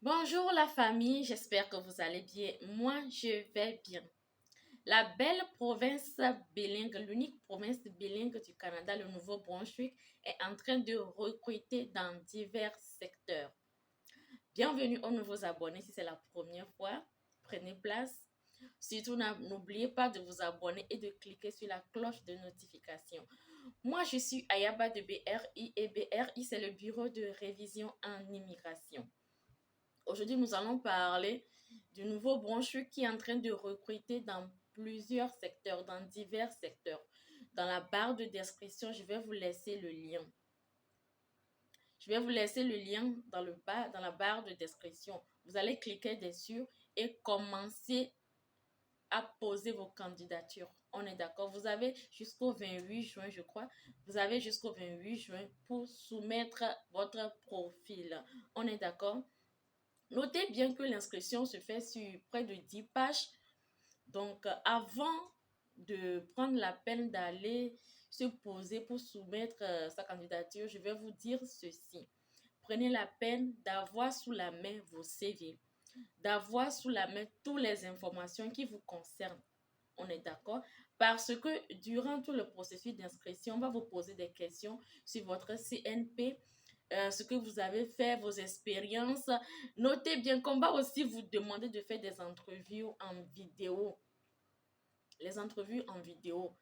Bonjour la famille, j'espère que vous allez bien. Moi, je vais bien. La belle province bilingue, l'unique province bilingue du Canada, le Nouveau-Brunswick, est en train de recruter dans divers secteurs. Bienvenue aux nouveaux abonnés si c'est la première fois. Prenez place. Surtout, n'oubliez pas de vous abonner et de cliquer sur la cloche de notification. Moi, je suis Ayaba de BRI et BRI, c'est le bureau de révision en immigration. Aujourd'hui, nous allons parler du nouveau Brunswick qui est en train de recruter dans plusieurs secteurs, dans divers secteurs. Dans la barre de description, je vais vous laisser le lien. Je vais vous laisser le lien dans la barre de description. Vous allez cliquer dessus et commencer à poser vos candidatures. On est d'accord? Vous avez jusqu'au 28 juin, je crois. Vous avez jusqu'au 28 juin pour soumettre votre profil. On est d'accord? Notez bien que l'inscription se fait sur près de 10 pages. Donc, avant de prendre la peine d'aller se poser pour soumettre sa candidature, je vais vous dire ceci. Prenez la peine d'avoir sous la main vos CV, d'avoir sous la main toutes les informations qui vous concernent. On est d'accord? Parce que durant tout le processus d'inscription, on va vous poser des questions sur votre CNP, ce que vous avez fait, vos expériences. Notez bien qu'on va aussi vous demander de faire des entrevues en vidéo. Les entrevues en vidéo.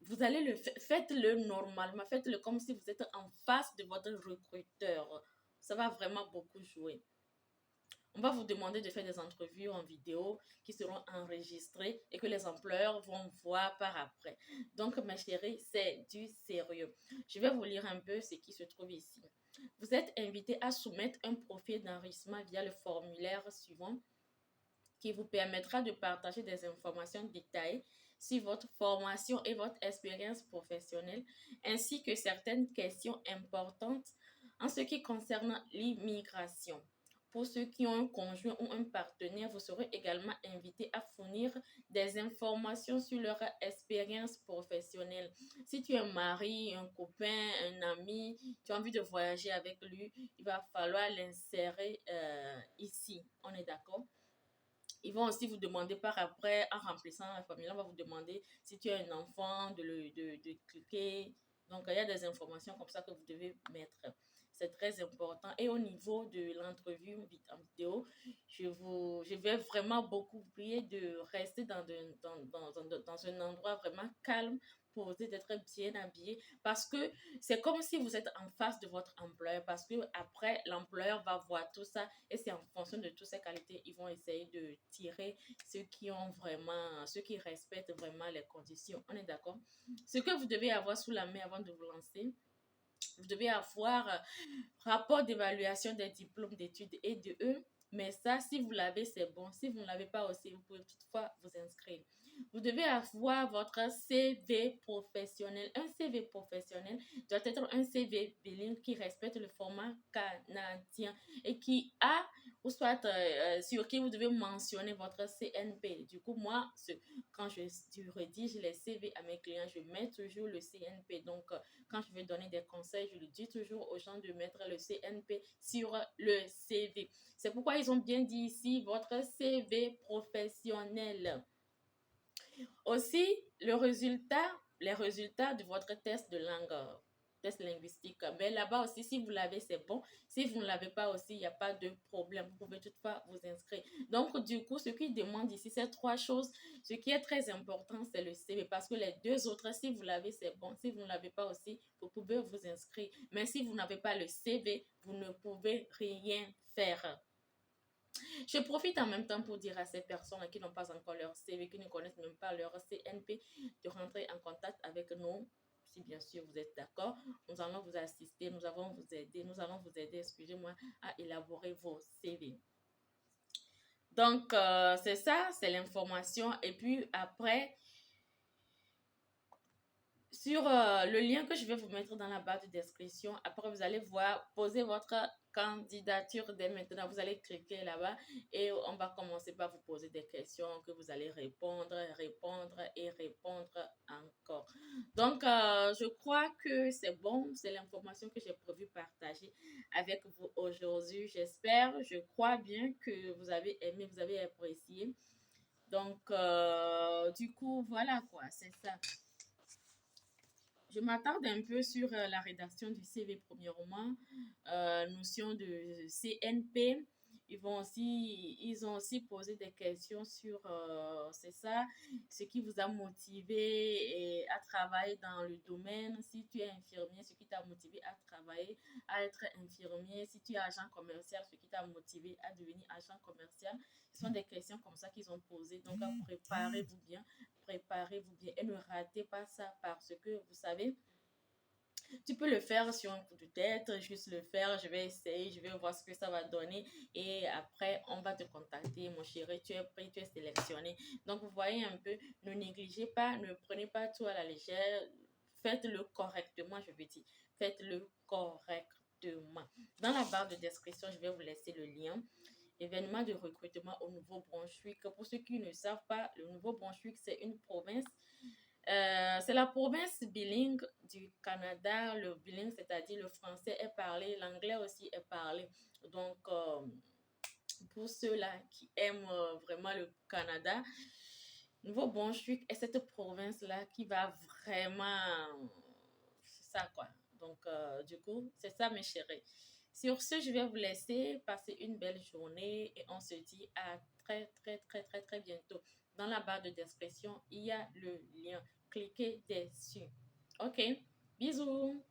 Vous allez faites-le normalement, faites-le comme si vous êtes en face de votre recruteur. Ça va vraiment beaucoup jouer. On va vous demander de faire des entrevues en vidéo qui seront enregistrées et que les employeurs vont voir par après. Donc, mes chéris, c'est du sérieux. Je vais vous lire un peu ce qui se trouve ici. Vous êtes invité à soumettre un profil d'enregistrement via le formulaire suivant qui vous permettra de partager des informations détaillées sur votre formation et votre expérience professionnelle, ainsi que certaines questions importantes en ce qui concerne l'immigration. Pour ceux qui ont un conjoint ou un partenaire, vous serez également invité à fournir des informations sur leur expérience professionnelle. Si tu es un mari, un copain, un ami, tu as envie de voyager avec lui, il va falloir l'insérer ici. On est d'accord? Ils vont aussi vous demander par après, en remplissant la formulaire, on va vous demander si tu as un enfant, de cliquer. Donc, il y a des informations comme ça que vous devez mettre. C'est très important. Et au niveau de l'entrevue en vidéo, je vais vraiment beaucoup vous prier de rester dans un endroit vraiment calme, posé, d'être bien habillé. Parce que c'est comme si vous êtes en face de votre employeur. Parce que après, l'employeur va voir tout ça. Et c'est en fonction de toutes ces qualités, ils vont essayer de tirer ceux qui respectent vraiment les conditions. On est d'accord? Ce que vous devez avoir sous la main avant de vous lancer, vous devez avoir rapport d'évaluation des diplômes d'études et de eux. Mais ça, si vous l'avez, c'est bon. Si vous ne l'avez pas aussi, vous pouvez toutefois vous inscrire. Vous devez avoir votre CV professionnel. Un CV professionnel doit être un CV bilingue qui respecte le format canadien et qui a, ou soit sur qui vous devez mentionner votre CNP. Du coup, moi, quand je rédige les CV à mes clients, je mets toujours le CNP. Donc, quand je vais donner des conseils, je le dis toujours aux gens de mettre le CNP sur le CV. C'est pourquoi ils ont bien dit ici votre CV professionnel. Aussi, les résultats de votre test de langue, test linguistique. Mais là-bas aussi, si vous l'avez, c'est bon. Si vous ne l'avez pas aussi, il n'y a pas de problème. Vous pouvez toutefois vous inscrire. Donc, du coup, ce qu'ils demandent ici, c'est trois choses. Ce qui est très important, c'est le CV. Parce que les deux autres, si vous l'avez, c'est bon. Si vous ne l'avez pas aussi, vous pouvez vous inscrire. Mais si vous n'avez pas le CV, vous ne pouvez rien faire. Je profite en même temps pour dire à ces personnes qui n'ont pas encore leur CV, qui ne connaissent même pas leur CNP, de rentrer en contact avec nous. Si bien sûr vous êtes d'accord, nous allons vous assister, nous allons vous aider, excusez-moi, à élaborer vos CV. Donc, c'est ça, c'est l'information. Et puis après, sur le lien que je vais vous mettre dans la barre de description, après vous allez voir, poser votre candidature dès maintenant. Vous allez cliquer là-bas et on va commencer par vous poser des questions que vous allez répondre, répondre et répondre encore. Donc, je crois que c'est bon. C'est l'information que j'ai prévu partager avec vous aujourd'hui. J'espère, je crois bien que vous avez aimé, vous avez apprécié. Donc, du coup, voilà quoi, c'est ça. Je m'attarde un peu sur la rédaction du CV premièrement, notion de CNP. Ils ont aussi posé des questions sur, c'est ça, ce qui vous a motivé à travailler dans le domaine. Si tu es infirmier, ce qui t'a motivé à travailler, à être infirmier. Si tu es agent commercial, ce qui t'a motivé à devenir agent commercial. Ce sont des questions comme ça qu'ils ont posées. Donc, préparez-vous bien et ne ratez pas ça parce que vous savez, tu peux le faire sur un coup de tête, juste le faire, je vais essayer, je vais voir ce que ça va donner et après on va te contacter, mon chéri, tu es prêt, tu es sélectionné. Donc vous voyez un peu, ne négligez pas, ne prenez pas tout à la légère, faites-le correctement, je veux dire, faites-le correctement. Dans la barre de description, je vais vous laisser le lien. Événement de recrutement au Nouveau-Brunswick. Pour ceux qui ne savent pas, le Nouveau-Brunswick, c'est une province. C'est la province bilingue du Canada. Le bilingue, c'est-à-dire le français est parlé, l'anglais aussi est parlé. Donc, pour ceux-là qui aiment vraiment le Canada, Nouveau-Brunswick est cette province-là qui va vraiment... C'est ça, quoi. Donc, du coup, c'est ça, mes chéris. Sur ce, je vais vous laisser passer une belle journée et on se dit à très bientôt. Dans la barre de description, il y a le lien. Cliquez dessus. Ok, bisous.